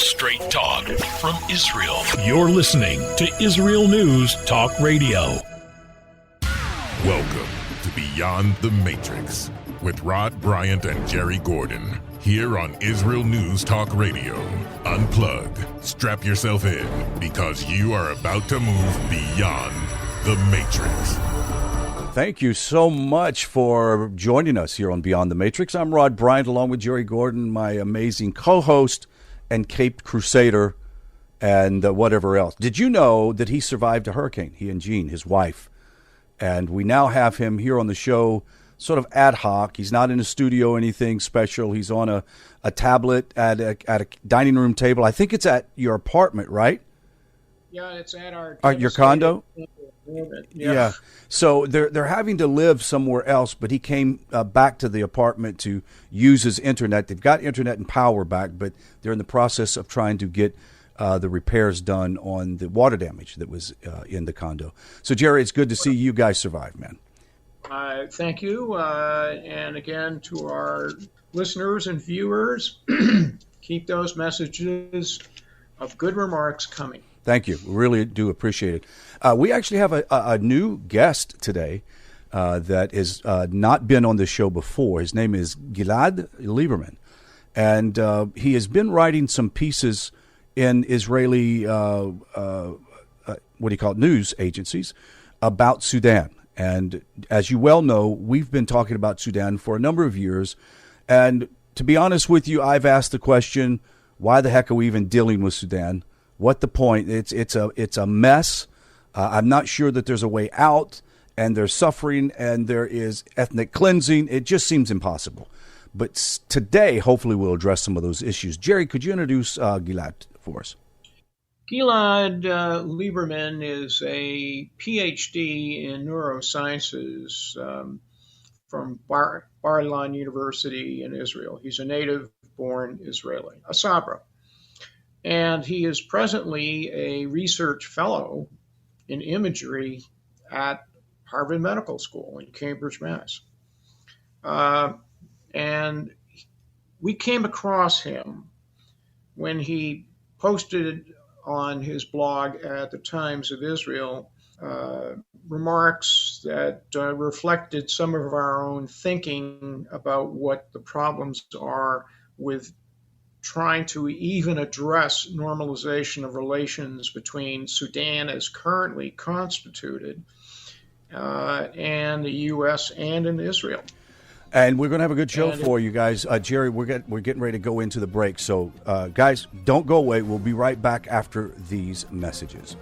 Straight talk from Israel. You're listening to Israel News Talk Radio. Welcome to Beyond the Matrix with Rod Bryant and Jerry Gordon. Here on Israel News Talk Radio. Unplug. Strap yourself in because you are about to move beyond the Matrix. Thank you so much for joining us here on Beyond the Matrix. I'm Rod Bryant along with Jerry Gordon, my amazing co-host and Caped Crusader and whatever else. Did you know that he survived a hurricane, he and Jean, his wife? And we now have him here on the show sort of ad hoc. He's not in a studio or anything special. He's on a tablet at a dining room table. I think it's at your apartment, right? Yeah, it's at your condo? Yeah. So they're having to live somewhere else, but he came back to the apartment to use his internet. They've got internet and power back, but they're in the process of trying to get the repairs done on the water damage that was in the condo. So, Jerry, it's good to see you guys survive, man. Thank you. And again, to our listeners and viewers, keep those messages of good remarks coming. Thank you. We really do appreciate it. We actually have a new guest today that has not been on the show before. His name is Gilad Liberman. And he has been writing some pieces in Israeli, news agencies about Sudan. And as you well know, we've been talking about Sudan for a number of years. And to be honest with you, I've asked the question, why the heck are we even dealing with Sudan? What the point? It's a mess. I'm not sure that there's a way out, and there's suffering, and there is ethnic cleansing. It just seems impossible. But today, hopefully, we'll address some of those issues. Jerry, could you introduce Gilad for us? Gilad Liberman is a PhD in neurosciences from Bar-Ilan University in Israel. He's a native-born Israeli, a Sabra. And he is presently a research fellow in imagery at Harvard Medical School in Cambridge, Mass. And we came across him when he posted on his blog at the Times of Israel remarks that reflected some of our own thinking about what the problems are with trying to even address normalization of relations between Sudan as currently constituted and the U.S. and in Israel. And we're going to have a good show for you guys. Jerry, we're getting ready to go into the break. So, guys, don't go away. We'll be right back after these messages.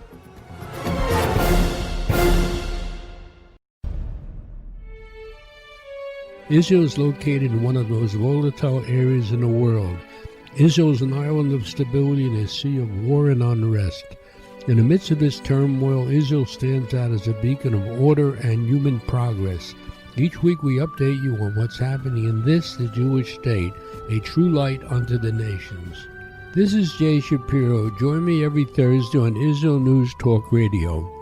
Israel is located in one of the most volatile areas in the world. Israel is an island of stability in a sea of war and unrest. In the midst of this turmoil, Israel stands out as a beacon of order and human progress. Each week we update you on what's happening in this, the Jewish state, a true light unto the nations. This is Jay Shapiro. Join me every Thursday on Israel News Talk Radio.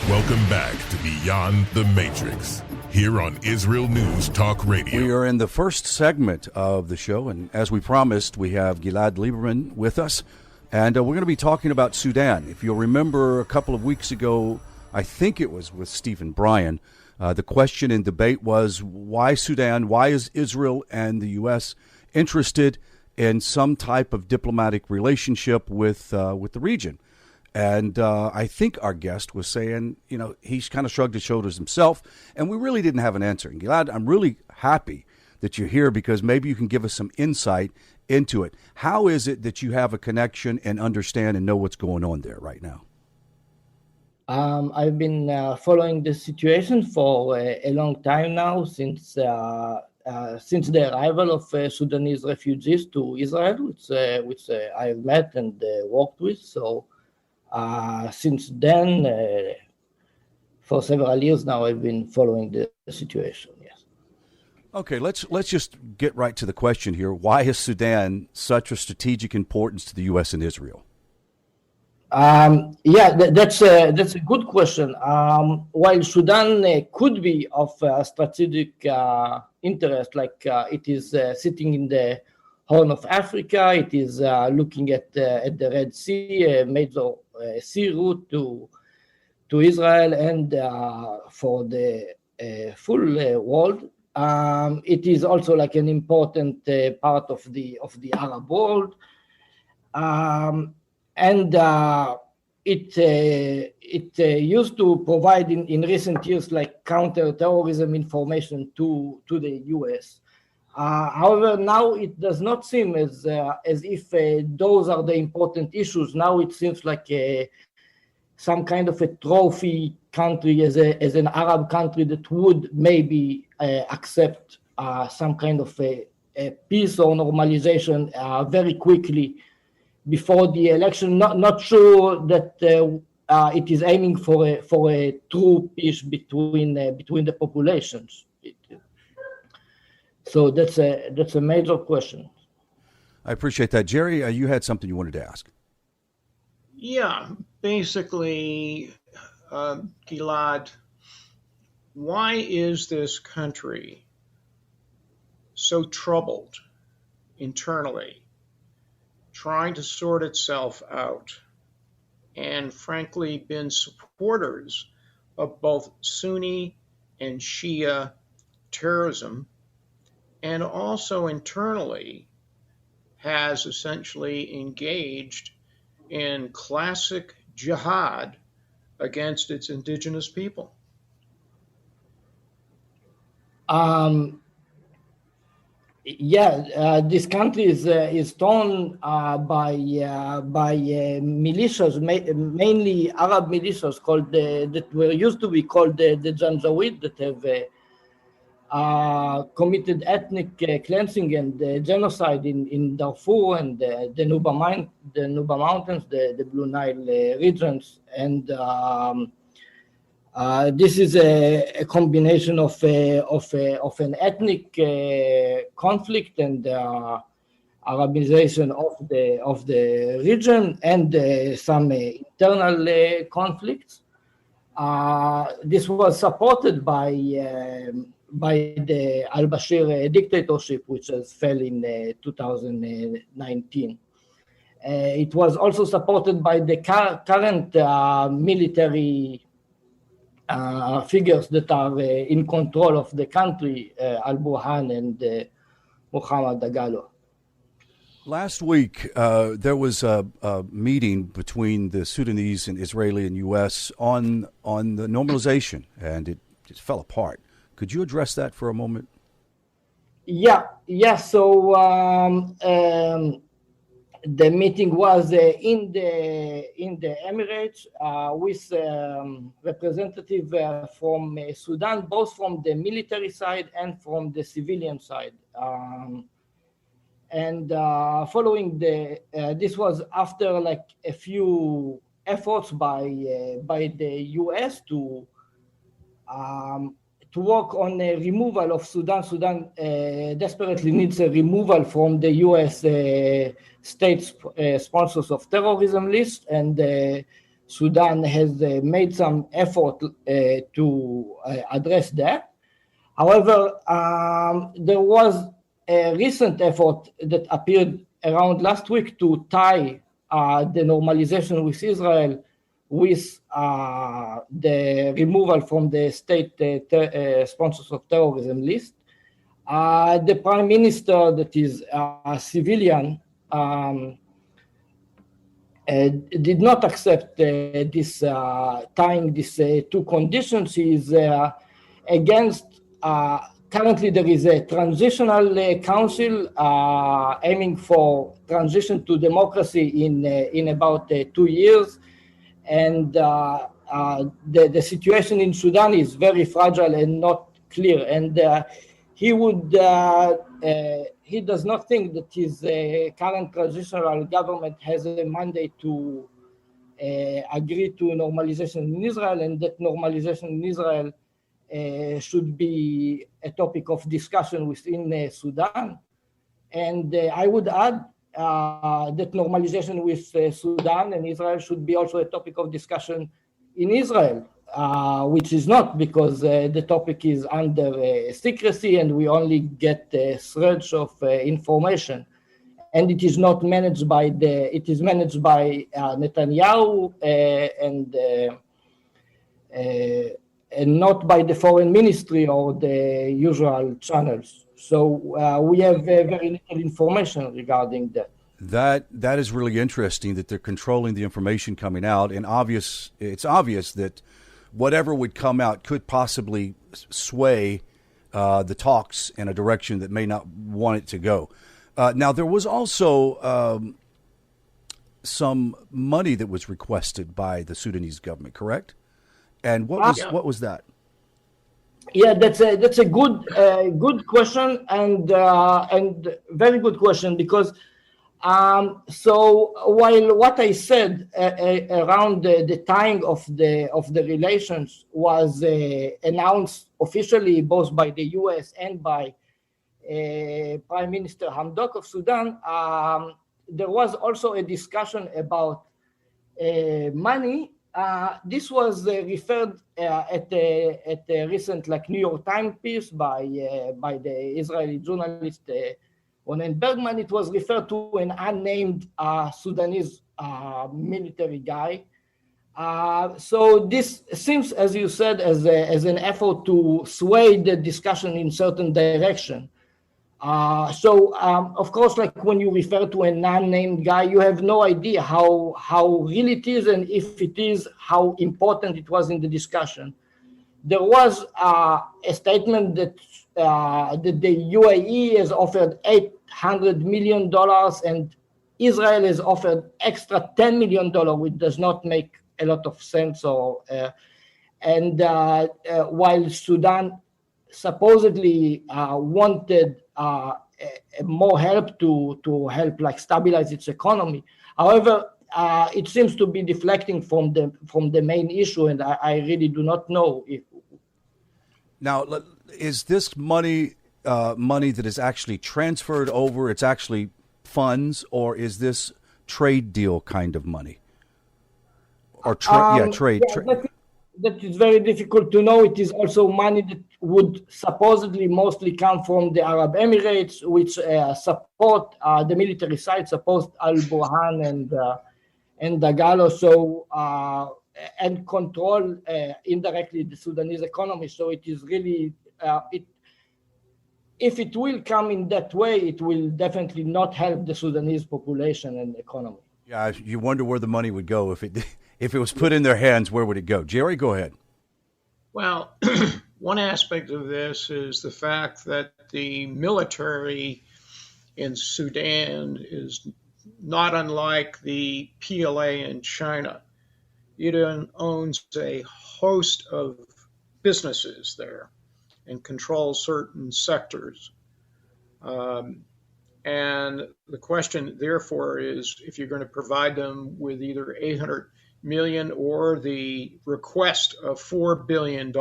Welcome back to Beyond the Matrix, here on Israel News Talk Radio. We are in the first segment of the show, and as we promised, we have Gilad Liberman with us. And we're going to be talking about Sudan. If you'll remember a couple of weeks ago, I think it was with Stephen Bryan, the question and debate was, why Sudan? Why is Israel and the U.S. interested in some type of diplomatic relationship with the region? And I think our guest was saying, he's kind of shrugged his shoulders himself, and we really didn't have an answer. And Gilad, I'm really happy that you're here because maybe you can give us some insight into it. How is it that you have a connection and understand and know what's going on there right now? I've been following the situation for a long time now, since the arrival of Sudanese refugees to Israel, which I have met and worked with. So since then, for several years now, I've been following the situation. Yes. Okay, let's just get right to the question here. Why is Sudan such a strategic importance to the U.S. and Israel? That's a good question. While Sudan could be of strategic interest, like it is sitting in the Horn of Africa, it is looking at the Red Sea, a major sea route to Israel and for the full world. It is also like an important part of the Arab world. And it used to provide in recent years like counter-terrorism information to the US. However, now it does not seem as if those are the important issues. Now it seems like some kind of a trophy country as an Arab country that would maybe accept some kind of a peace or normalization very quickly before the election. Not sure that it is aiming for a true peace between the populations. So that's a major question. I appreciate that, Jerry. You had something you wanted to ask. Yeah, basically, Gilad, why is this country so troubled internally, trying to sort itself out, and frankly been supporters of both Sunni and Shia terrorism, and also internally has essentially engaged in classic jihad against its indigenous people? This country is torn by militias, mainly Arab militias that were used to be called the Janjaweed, that have committed ethnic cleansing and genocide in Darfur and the Nuba Mountains, the Blue Nile regions, and this is a combination of an ethnic conflict and Arabization of the region and some internal conflicts. This was supported by the al-Bashir dictatorship, which has fell in 2019. It was also supported by the current military figures that are in control of the country, al-Burham and Muhammad Degallo. Last week, there was a meeting between the Sudanese and Israeli and U.S. on the normalization, and it just fell apart. Could you address that for a moment? Yeah. So the meeting was in the Emirates with representative from Sudan, both from the military side and from the civilian side. And following this was after like a few efforts by the US to work on a removal of Sudan. Sudan desperately needs a removal from the US state sponsors of terrorism list, and Sudan has made some effort to address that. However, there was a recent effort that appeared around last week to tie the normalization with Israel with the removal from the state sponsors of terrorism list. The prime minister, that is a civilian, did not accept this tying these two conditions. He is against. Currently, there is a transitional council aiming for transition to democracy in about 2 years. And the situation in Sudan is very fragile and not clear. And he does not think that his current transitional government has a mandate to agree to normalization in Israel, and that normalization in Israel should be a topic of discussion within Sudan. And I would add that normalization with Sudan and Israel should be also a topic of discussion in Israel, which is not, because the topic is under secrecy and we only get threads of information. And it is not managed by it is managed by Netanyahu and not by the foreign ministry or the usual channels. So we have very little information regarding that. That is really interesting that they're controlling the information coming out, and it's obvious that whatever would come out could possibly sway the talks in a direction that may not want it to go. Now, there was also some money that was requested by the Sudanese government, correct? And what was that? Yeah, that's a good question and very good question, because so while what I said around the tying of the relations was announced officially both by the U.S. and by Prime Minister Hamdok of Sudan, there was also a discussion about money. This was referred at a recent New York Times piece by the Israeli journalist Ronen Bergman. It was referred to an unnamed Sudanese military guy. So this seems, as you said, as an effort to sway the discussion in certain direction. Of course, when you refer to a non-named guy, you have no idea how real it is, and if it is, how important it was in the discussion. There was a statement that the UAE has offered $800 million and Israel has offered extra $10 million, which does not make a lot of sense. While Sudan supposedly wanted more help to help stabilize its economy. However, it seems to be deflecting from the main issue, and I really do not know if. Now, is this money that is actually transferred over? It's actually funds, or is this trade deal kind of money? Or trade. That is very difficult to know. It is also money that would supposedly mostly come from the Arab Emirates, which support the military side, support Burham and Degallo, and control indirectly the Sudanese economy. So it is really, if it will come in that way, it will definitely not help the Sudanese population and economy. Yeah, you wonder where the money would go if it was put in their hands. Where would it go? Jerry, go ahead. Well, one aspect of this is the fact that the military in Sudan is not unlike the PLA in China. It owns a host of businesses there and controls certain sectors. And the question, therefore, is if you're going to provide them with either $800 million or the request of $4 billion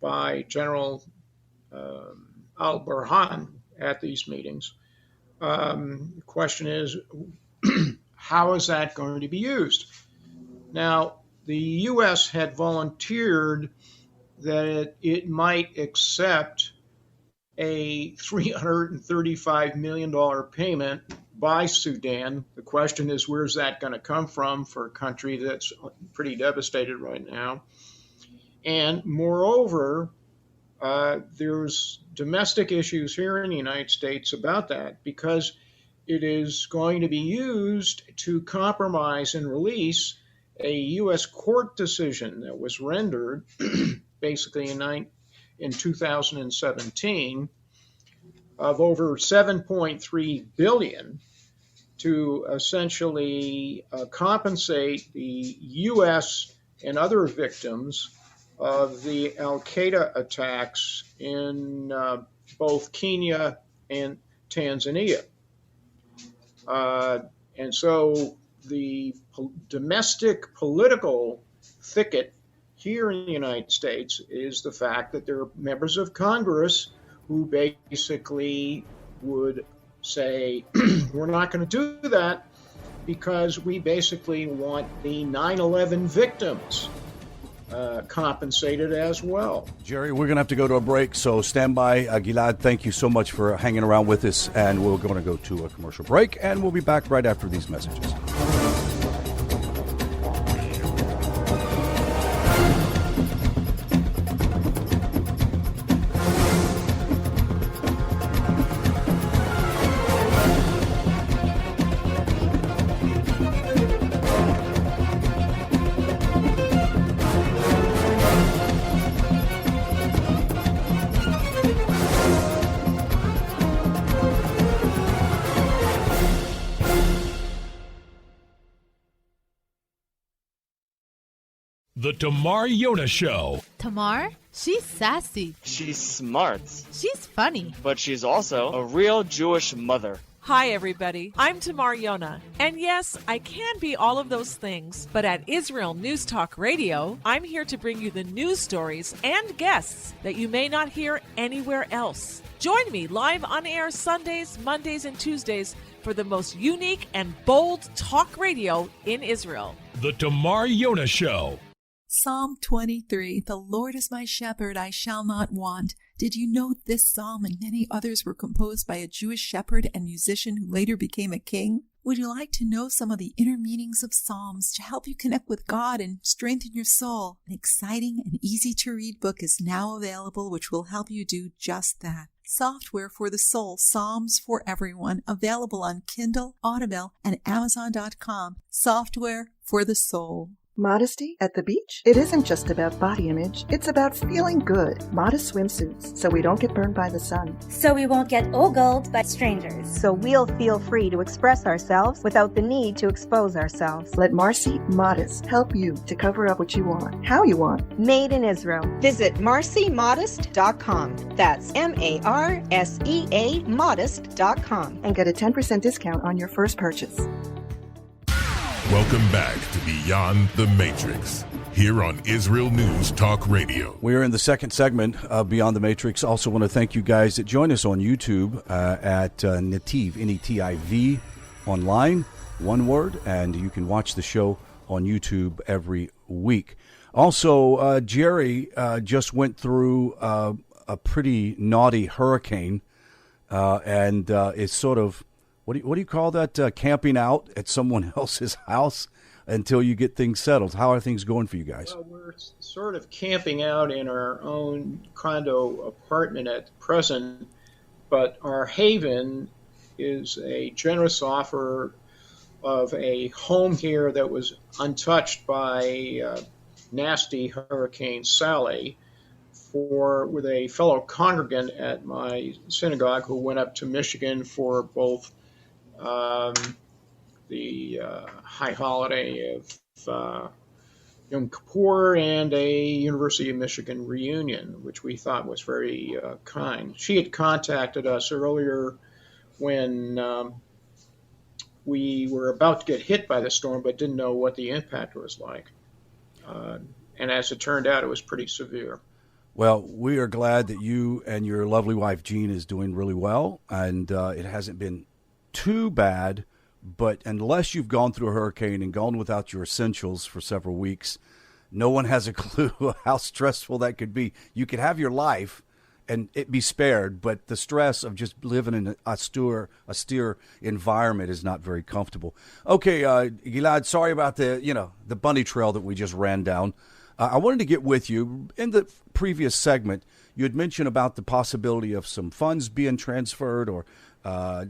by General al-Burhan at these meetings. The question is, how is that going to be used? Now, the U.S. had volunteered that it might accept a $335 million payment by Sudan. The question is, where's that going to come from for a country that's pretty devastated right now? And moreover, there's domestic issues here in the United States about that, because it is going to be used to compromise and release a U.S. court decision that was rendered basically in 2017 of over $7.3 billion to essentially compensate the U.S. and other victims of the al-Qaeda attacks in both Kenya and Tanzania. And so the domestic political thicket here in the United States is the fact that there are members of Congress who basically would say, we're not going to do that because we basically want the 9/11 victims compensated as well. Jerry, we're going to have to go to a break, so stand by. Gilad, thank you so much for hanging around with us, and we're going to go to a commercial break, and we'll be back right after these messages. The Tamar Yona Show. Tamar? She's sassy. She's smart. She's funny. But she's also a real Jewish mother. Hi, everybody. I'm Tamar Yona. And yes, I can be all of those things. But at Israel News Talk Radio, I'm here to bring you the news stories and guests that you may not hear anywhere else. Join me live on air Sundays, Mondays, and Tuesdays for the most unique and bold talk radio in Israel. The Tamar Yona Show. Psalm 23, the Lord is my shepherd, I shall not want. Did you know this psalm and many others were composed by a Jewish shepherd and musician who later became a king? Would you like to know some of the inner meanings of psalms to help you connect with God and strengthen your soul? An exciting and easy-to-read book is now available which will help you do just that. Software for the Soul, Psalms for Everyone, available on Kindle, Audible, and Amazon.com. Software for the Soul. Modesty at the beach? It isn't just about body image. It's about feeling good. Modest swimsuits, so we don't get burned by the sun. So we won't get ogled by strangers. So we'll feel free to express ourselves without the need to expose ourselves. Let Marcy Modest help you to cover up what you want, how you want. Made in Israel. Visit marcymodest.com. That's MARSEA modest.com. And get a 10% discount on your first purchase. Welcome back to Beyond the Matrix, here on Israel News Talk Radio. We're in the second segment of Beyond the Matrix. Also want to thank you guys that join us on YouTube at Netiv, N-E-T-I-V, online, one word, and you can watch the show on YouTube every week. Also, Jerry just went through a pretty naughty hurricane, and it's sort of, what do you call that? Camping out at someone else's house until you get things settled. How are things going for you guys? Well, we're sort of camping out in our own condo apartment at present, but our haven is a generous offer of a home here that was untouched by nasty Hurricane Sally, with a fellow congregant at my synagogue who went up to Michigan for both the high holiday of Yom Kippur and a University of Michigan reunion, which we thought was very kind. She had contacted us earlier when we were about to get hit by the storm, but didn't know what the impact was like. And as it turned out, it was pretty severe. Well, we are glad that you and your lovely wife, Jean, is doing really well, and it hasn't been too bad, but unless you've gone through a hurricane and gone without your essentials for several weeks, no one has a clue how stressful that could be. You could have your life and it be spared, but the stress of just living in an austere environment is not very comfortable. Okay, Gilad, sorry about the bunny trail that we just ran down. I wanted to get with you. In the previous segment, you had mentioned about the possibility of some funds being transferred or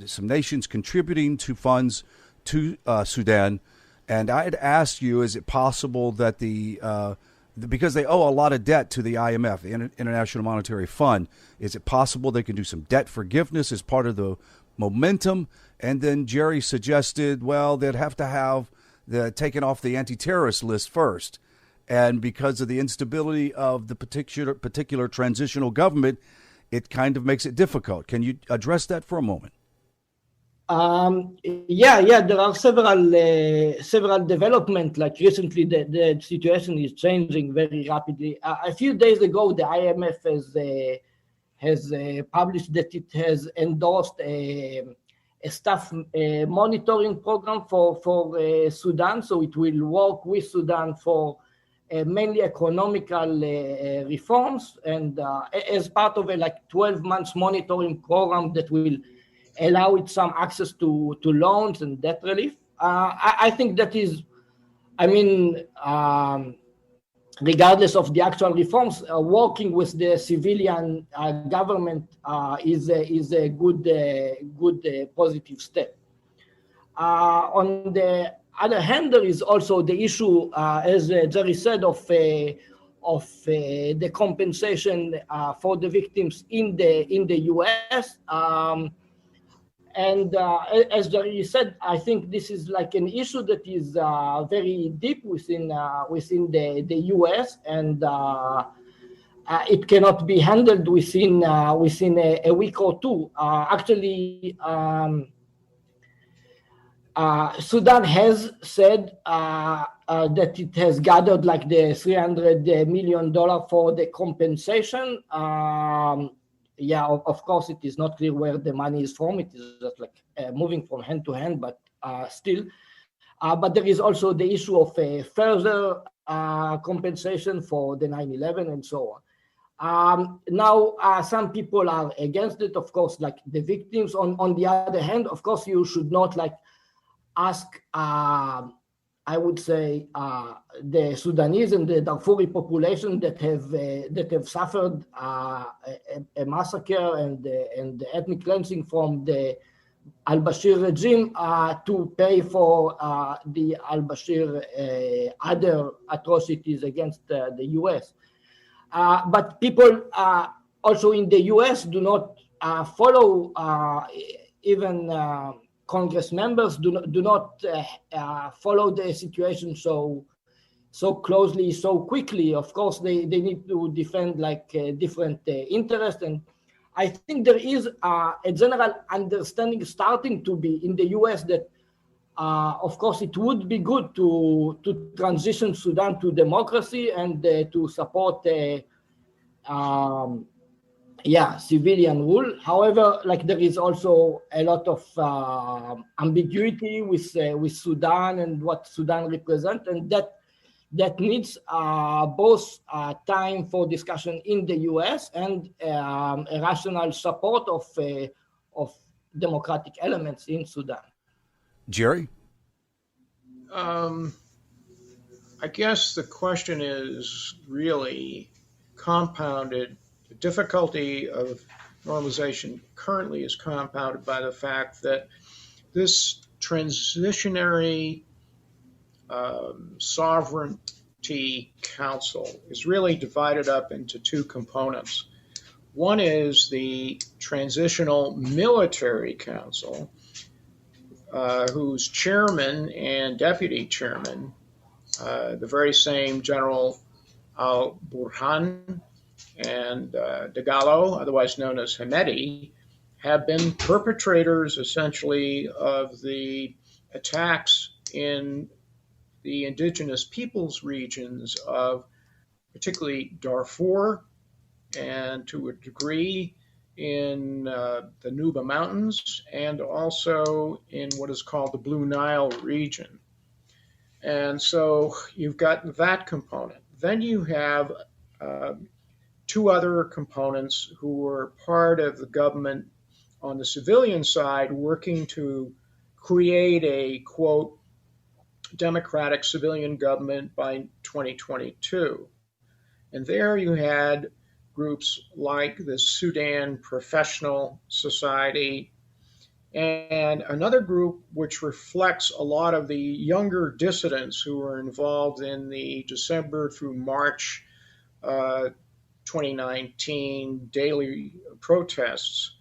some nations contributing to funds to Sudan. And I had asked you, is it possible that because they owe a lot of debt to the IMF, the International Monetary Fund, is it possible they can do some debt forgiveness as part of the momentum? And then Jerry suggested, well, they'd have to have taken off the anti-terrorist list first. And because of the instability of the particular transitional government, it kind of makes it difficult. Can you address that for a moment? Yeah, there are several developments. Like recently, the situation is changing very rapidly. A few days ago, the IMF has published that it has endorsed a staff monitoring program for Sudan. So it will work with Sudan for mainly economical reforms, and as part of a 12 months monitoring program that will allow it some access to loans and debt relief. I think that is, regardless of the actual reforms, working with the civilian government is a good positive step. On the other hand, there is also the issue, as Jerry said, of the compensation for the victims in the U.S. And as Jerry said, I think this is an issue that is very deep within the U.S. and it cannot be handled within a week or two. Actually, Sudan has said that it has gathered the $300 million for the compensation. Of course, it is not clear where the money is from. It is just moving from hand to hand, but still. But there is also the issue of further compensation for the 9/11 and so on. Now, some people are against it, of course, the victims. On the other hand, of course, you should not ask, I would say, the Sudanese and the Darfuri population that have suffered a massacre and the ethnic cleansing from the al-Bashir regime to pay for the al-Bashir other atrocities against the U.S. But people also in the U.S. do not follow even Congress members do not follow the situation so closely, so quickly. Of course, they need to defend different interests, and I think there is a general understanding starting to be in the U.S. that, of course, it would be good to transition Sudan to democracy and to support civilian rule. However, there is also a lot of ambiguity with Sudan and what Sudan represents, and that needs both time for discussion in the U.S. and a rational support of democratic elements in Sudan. Jerry? I guess the question is really compounded. The difficulty of normalization currently is compounded by the fact that this transitionary sovereignty council is really divided up into two components. One is the transitional military council, whose chairman and deputy chairman, the very same General Burham and Degallo, otherwise known as Hemeti, have been perpetrators essentially of the attacks in the indigenous peoples regions of particularly Darfur and to a degree in the Nuba Mountains and also in what is called the Blue Nile region. And so you've got that component. Then you have two other components who were part of the government on the civilian side working to create a, quote, democratic civilian government by 2022. And there you had groups like the Sudan Professional Society and another group which reflects a lot of the younger dissidents who were involved in the December through March 2019 daily protests.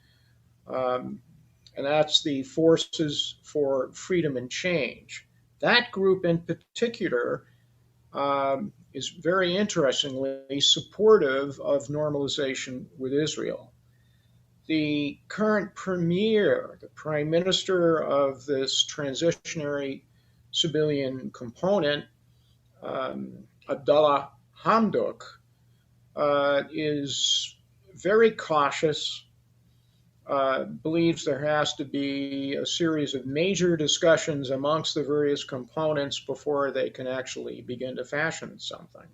And that's the Forces for Freedom and Change. That group in particular is very interestingly supportive of normalization with Israel. The current premier, the prime minister of this transitionary civilian component, Abdullah Hamdok, is very cautious, believes there has to be a series of major discussions amongst the various components before they can actually begin to fashion something.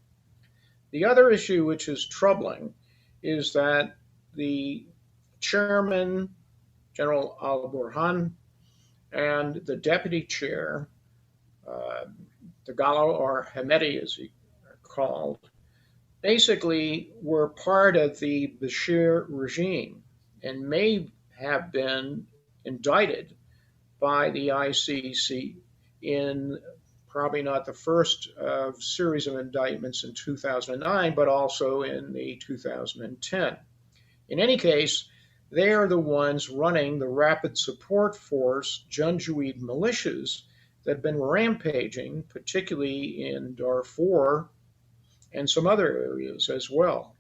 The other issue which is troubling is that the chairman, General al-Burham, and the deputy chair, Degallo, or Hemeti as he called, basically were part of the Bashir regime and may have been indicted by the ICC in probably not the first series of indictments in 2009, but also in the 2010. In any case, they are the ones running the Rapid Support Force Janjaweed militias that have been rampaging, particularly in Darfur and some other areas as well.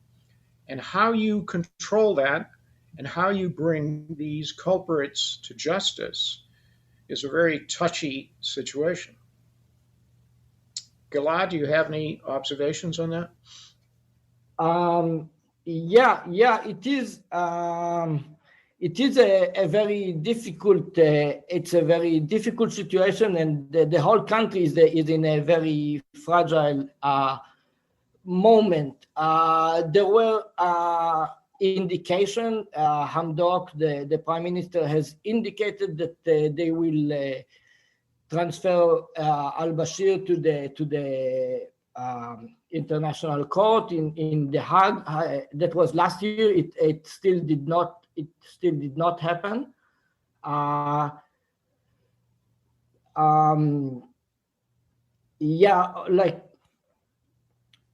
And how you control that and how you bring these culprits to justice is a very touchy situation. Gilad, do you have any observations on that? It is a very difficult. It's a very difficult situation, and the whole country is in a very fragile moment. There were indication. Hamdok, the prime minister, has indicated that they will transfer al-Bashir to the international court in the Hague. That was last year. It still did not happen.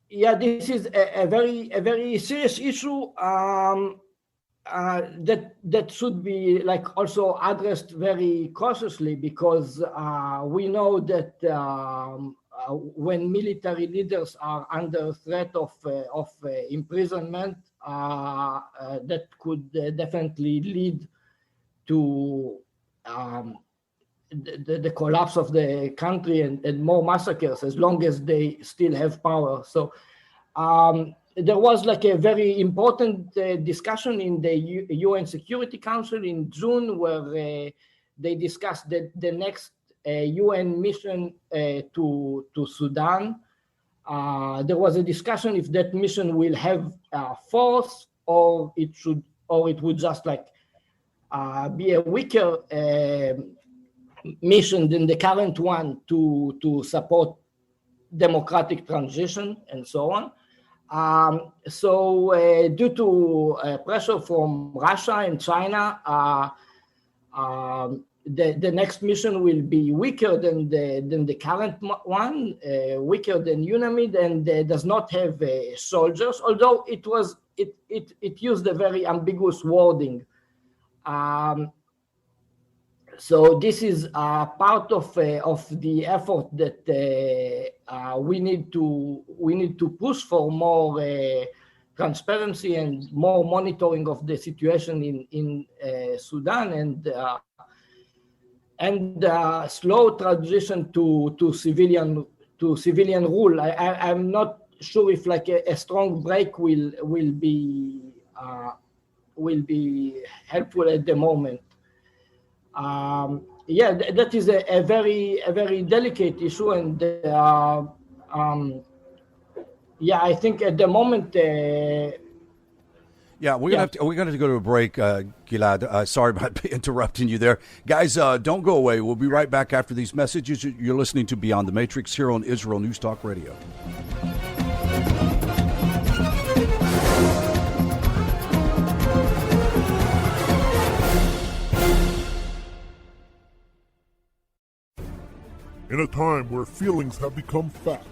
This is a very serious issue that should be also addressed very cautiously, because we know that when military leaders are under threat of imprisonment, that could definitely lead to the collapse of the country and more massacres, as long as they still have power. So there was a very important discussion in the UN Security Council in June, where they discussed the next UN mission to Sudan. There was a discussion if that mission will have force, or it would just be a weaker mission than the current one to support democratic transition and so on. So due to pressure from Russia and China, the next mission will be weaker than the current one, weaker than UNAMID, and does not have soldiers. Although it used a very ambiguous wording. So this is part of the effort that we need to push for more transparency and more monitoring of the situation in Sudan, and slow transition to civilian rule. I'm not sure if a strong break will be helpful at the moment. That is a very delicate issue, and I think at the moment. We're gonna have to go to a break, Gilad. Sorry about interrupting you there, guys. Don't go away. We'll be right back after these messages. You're listening to Beyond the Matrix here on Israel News Talk Radio. In a time where feelings have become fact,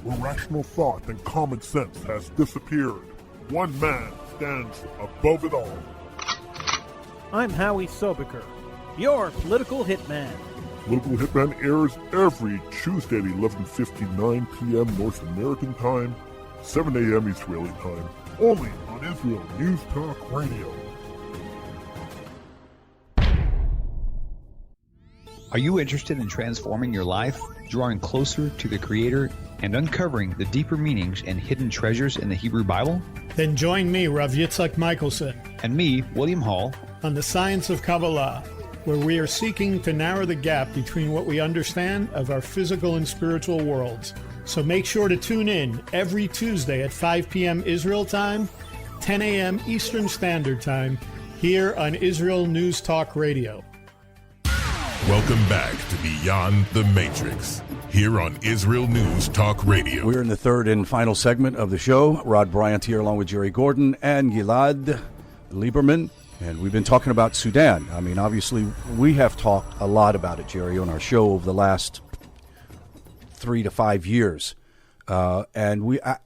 where rational thought and common sense has disappeared, one man stands above it all. I'm Howie Sobiker, your political hitman. Political Hitman airs every Tuesday at 11:59 p.m. North American time, 7 a.m. Israeli time, only on Israel News Talk Radio. Are you interested in transforming your life, drawing closer to the Creator, and uncovering the deeper meanings and hidden treasures in the Hebrew Bible? Then join me, Rav Yitzhak Michelson, and me, William Hall, on the science of Kabbalah, where we are seeking to narrow the gap between what we understand of our physical and spiritual worlds. So make sure to tune in every Tuesday at 5 p.m. Israel time, 10 a.m. Eastern Standard Time, here on Israel News Talk Radio. Welcome back to Beyond the Matrix, here on Israel News Talk Radio. We're in the third and final segment of the show. Rod Bryant here along with Jerry Gordon and Gilad Liberman. And we've been talking about Sudan. I mean, obviously, we have talked a lot about it, Jerry, on our show over the last 3 to 5 years. And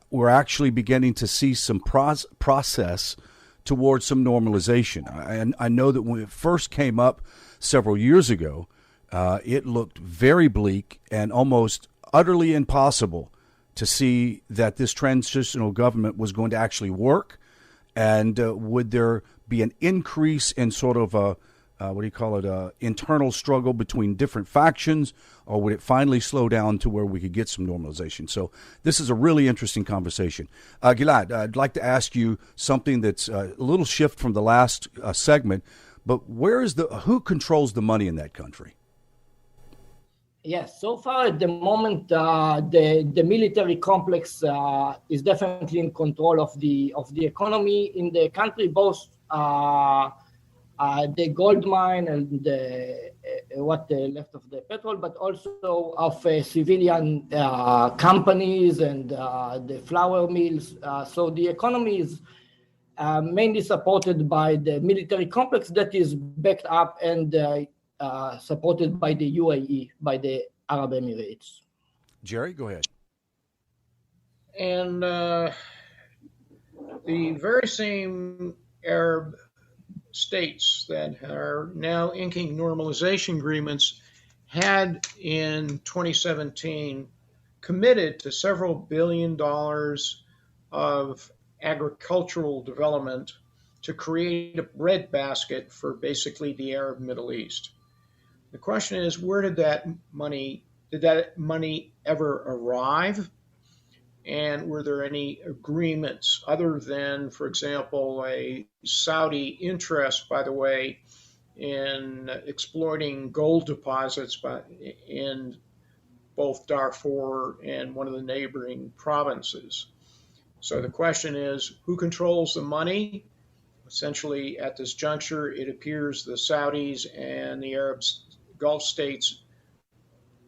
we're actually beginning to see some process towards some normalization. And I know that when it first came up several years ago, it looked very bleak and almost utterly impossible to see that this transitional government was going to actually work. And would there be an increase in sort of a, internal struggle between different factions, or would it finally slow down to where we could get some normalization? So this is a really interesting conversation. Gilad, I'd like to ask you something that's a little shift from the last segment, but who controls the money in that country? Yes, so far at the moment, the military complex is definitely in control of the economy in the country, both the gold mine and what left of the petrol, but also of civilian companies and the flour mills. So the economy is mainly supported by the military complex that is backed up and supported by the UAE, by the Arab Emirates. Jerry, go ahead. And the very same Arab states that are now inking normalization agreements had in 2017 committed to several $1 billion of agricultural development to create a breadbasket for basically the Arab Middle East. The question is, where did that money ever arrive? And were there any agreements other than, for example, a Saudi interest, by the way, in exploiting gold deposits in both Darfur and one of the neighboring provinces? So the question is, who controls the money? Essentially, at this juncture, it appears the Saudis and the Arab Gulf states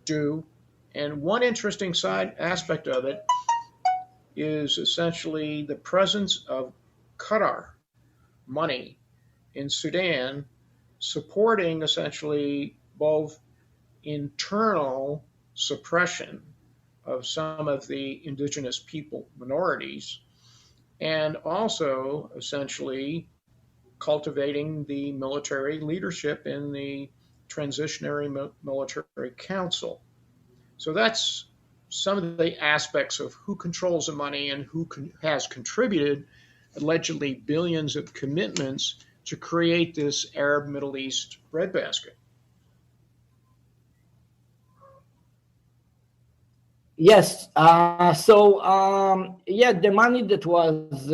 do. And one interesting side aspect of it is essentially the presence of Qatar money in Sudan, supporting essentially both internal suppression of some of the indigenous people minorities, and also essentially cultivating the military leadership in the Transitionary Military Council. So that's some of the aspects of who controls the money and who has contributed allegedly billions of commitments to create this Arab Middle East breadbasket. Yes. The money that was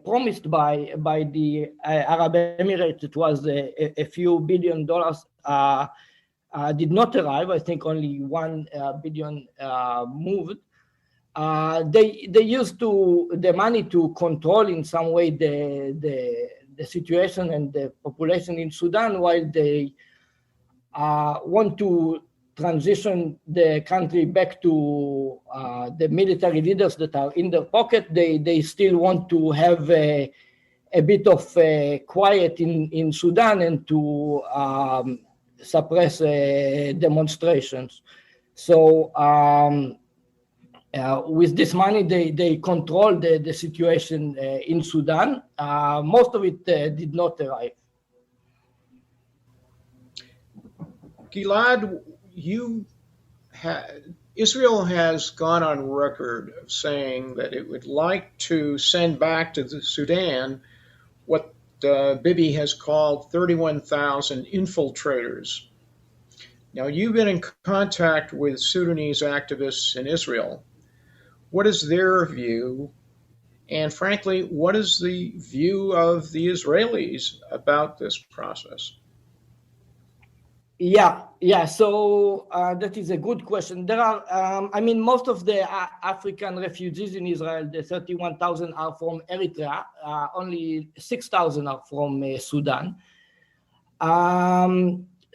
promised by the Arab Emirates, it was a few $1 billion, did not arrive. I think only $1 billion moved. They used the money to control in some way the situation and the population in Sudan, while they want to transition the country back to the military leaders that are in their pocket. They still want to have a bit of quiet in Sudan and to suppress demonstrations. So with this money, they control the situation in Sudan. Most of it did not arrive. Gilad, Israel has gone on record of saying that it would like to send back to the Sudan what Bibi has called 31,000 infiltrators. Now, you've been in contact with Sudanese activists in Israel. What is their view, And frankly, what is the view of the Israelis about this process? Yeah. So that is a good question. There are, most of the African refugees in Israel, the 31,000 are from Eritrea. Only 6,000 are from Sudan.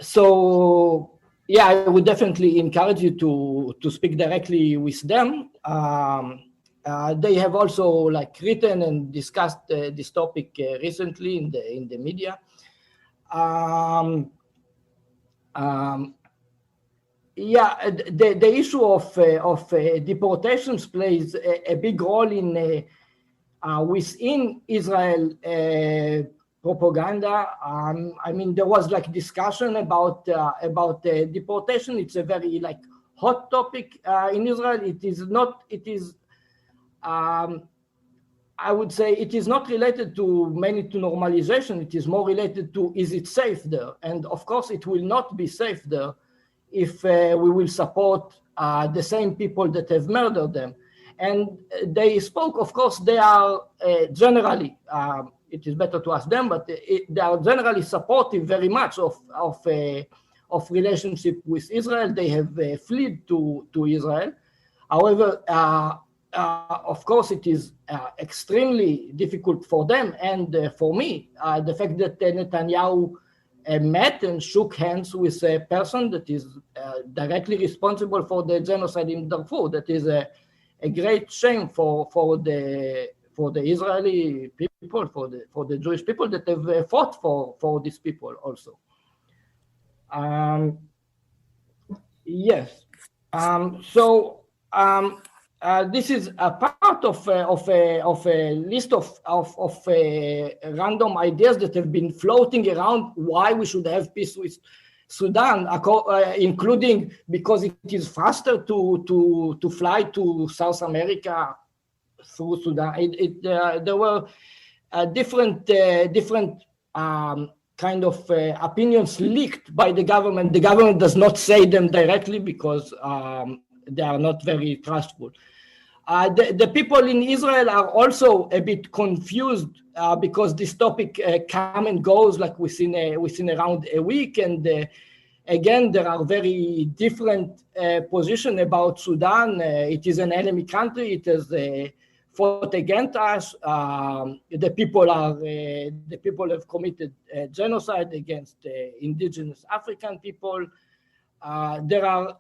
So yeah, I would definitely encourage you to speak directly with them. They have also written and discussed this topic recently in the media. The issue of deportations plays a big role in within Israel propaganda. There was discussion about deportation. It's a very hot topic in Israel. It is not. It is. I would say it is not related to normalization. It is more related to, is it safe there? And of course, it will not be safe there if we will support the same people that have murdered them. And they spoke, of course, they are generally, it is better to ask them, but they are generally supportive very much of relationship with Israel. They have fled to Israel. However, of course, it is extremely difficult for them and for me. The fact that Netanyahu met and shook hands with a person that is directly responsible for the genocide in Darfur, that is a great shame for the Israeli people, for the Jewish people that have fought for these people also. Yes. This is a part of a list of random ideas that have been floating around why we should have peace with Sudan, including because it is faster to fly to South America through Sudan. There were different kind of opinions leaked by the government. The government does not say them directly because they are not very trustful. The people in Israel are also a bit confused because this topic comes and goes within around a week, and again there are very different positions about Sudan. It is an enemy country. It has fought against us. The people have committed genocide against indigenous African people. There are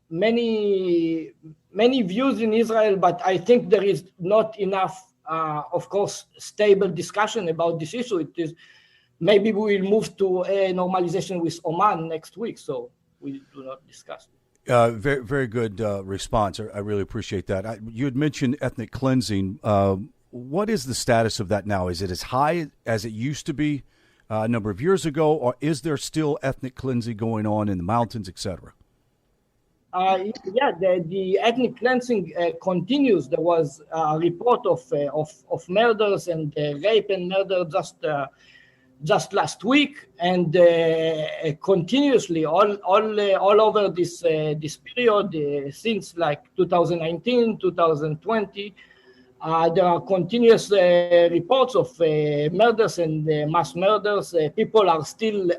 many views in Israel, but I think there is not enough, of course, stable discussion about this issue. It is maybe we will move to a normalization with Oman next week, so we do not discuss it. Very, very good response. I really appreciate that. You had mentioned ethnic cleansing. What is the status of that now? Is it as high as it used to be a number of years ago, or is there still ethnic cleansing going on in the mountains, etc.? The ethnic cleansing continues. There was a report of murders and rape and murder just last week, and continuously all over this period since 2019, 2020. There are continuous reports of murders and mass murders. People are still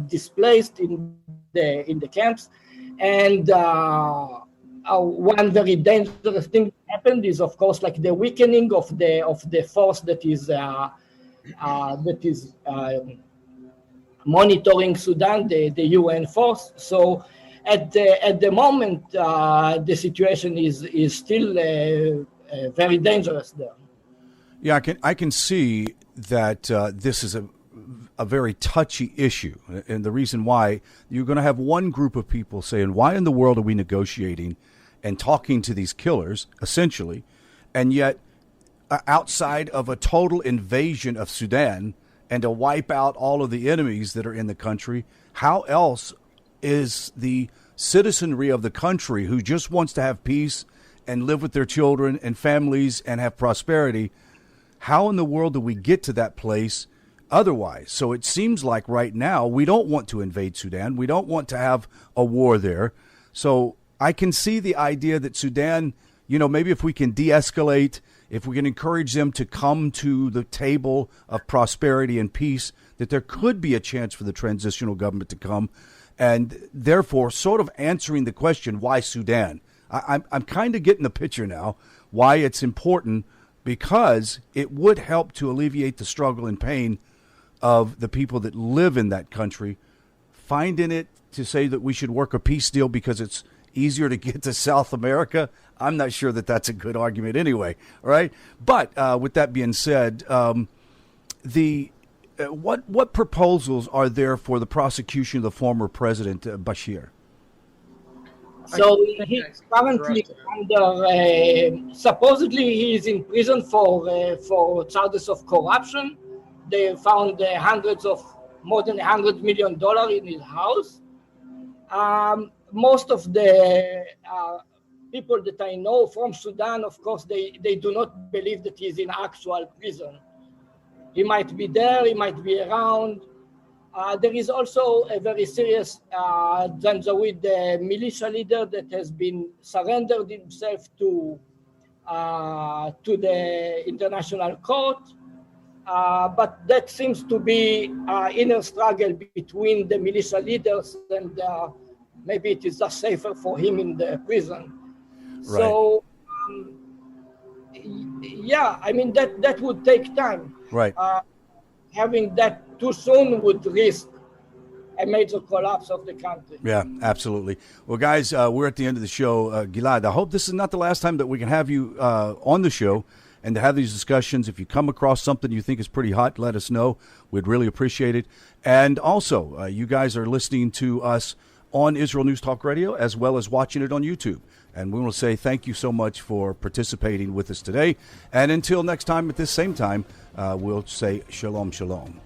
displaced in the camps. And one very dangerous thing that happened is, of course, the weakening of the force that is monitoring Sudan, the UN force. So at the moment, the situation is still very dangerous there. Yeah, I can see that this is a very touchy issue. And the reason why, you're going to have one group of people saying, why in the world are we negotiating and talking to these killers, essentially, and yet outside of a total invasion of Sudan and to wipe out all of the enemies that are in the country, how else is the citizenry of the country who just wants to have peace and live with their children and families and have prosperity, how in the world do we get to that place otherwise? So it seems like right now we don't want to invade Sudan. We don't want to have a war there. So I can see the idea that Sudan, maybe if we can de-escalate, if we can encourage them to come to the table of prosperity and peace, that there could be a chance for the transitional government to come, and therefore sort of answering the question, why Sudan? I'm kind of getting the picture now, why it's important, because it would help to alleviate the struggle and pain of the people that live in that country. Finding it to say that we should work a peace deal because it's easier to get to South America, I'm not sure that that's a good argument anyway, all right? But with that being said, what proposals are there for the prosecution of the former President Bashir? So he's currently under, supposedly he is in prison for charges of corruption. They found more than $100 million in his house. Most of the people that I know from Sudan, of course, they do not believe that he's in actual prison. He might be there, he might be around. There is also a very serious Janjaweed militia leader that has been surrendered himself to the international court. But that seems to be inner struggle between the militia leaders, and maybe it is just safer for him in the prison. Right. So, yeah, I mean, that would take time. Right. Having that too soon would risk a major collapse of the country. Yeah, absolutely. Well, guys, we're at the end of the show. Gilad, I hope this is not the last time that we can have you on the show and to have these discussions. If you come across something you think is pretty hot, let us know. We'd really appreciate it. And also, you guys are listening to us on Israel News Talk Radio as well as watching it on YouTube. And we want to say thank you so much for participating with us today. And until next time at this same time, we'll say shalom, shalom.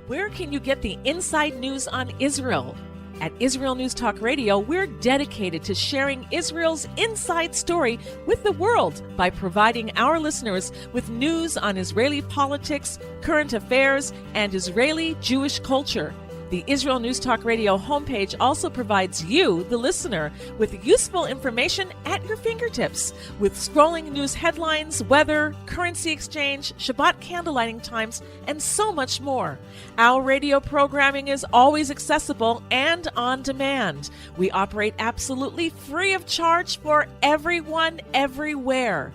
Where can you get the inside news on Israel? At Israel News Talk Radio, we're dedicated to sharing Israel's inside story with the world by providing our listeners with news on Israeli politics, current affairs, and Israeli Jewish culture. The Israel News Talk Radio homepage also provides you, the listener, with useful information at your fingertips, with scrolling news headlines, weather, currency exchange, Shabbat candlelighting times, and so much more. Our radio programming is always accessible and on demand. We operate absolutely free of charge for everyone, everywhere.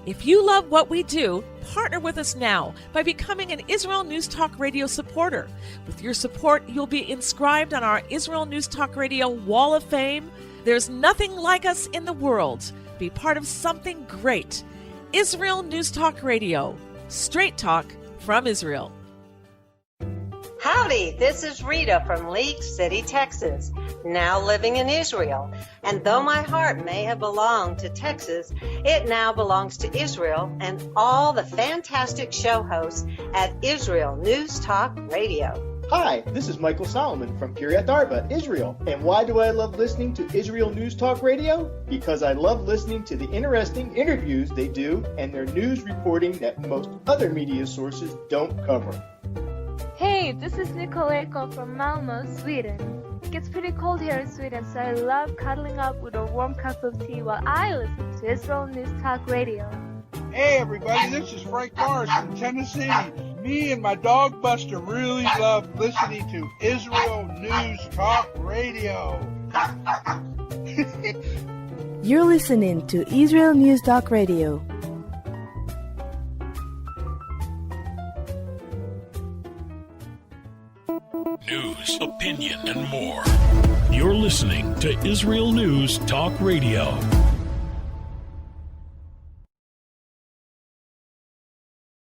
If you love what we do, partner with us now by becoming an Israel News Talk Radio supporter. With your support, you'll be inscribed on our Israel News Talk Radio Wall of Fame. There's nothing like us in the world. Be part of something great. Israel News Talk Radio. Straight talk from Israel. Howdy, this is Rita from League City, Texas, now living in Israel. And though my heart may have belonged to Texas, it now belongs to Israel and all the fantastic show hosts at Israel News Talk Radio. Hi, this is Michael Solomon from Kiryat Arba, Israel. And why do I love listening to Israel News Talk Radio? Because I love listening to the interesting interviews they do and their news reporting that most other media sources don't cover. Hey, this is Nicoleko from Malmö, Sweden. It gets pretty cold here in Sweden, so I love cuddling up with a warm cup of tea while I listen to Israel News Talk Radio. Hey everybody, this is Frank Morris from Tennessee. Me and my dog Buster really love listening to Israel News Talk Radio. You're listening to Israel News Talk Radio. News, opinion, and more. You're listening to Israel News Talk Radio.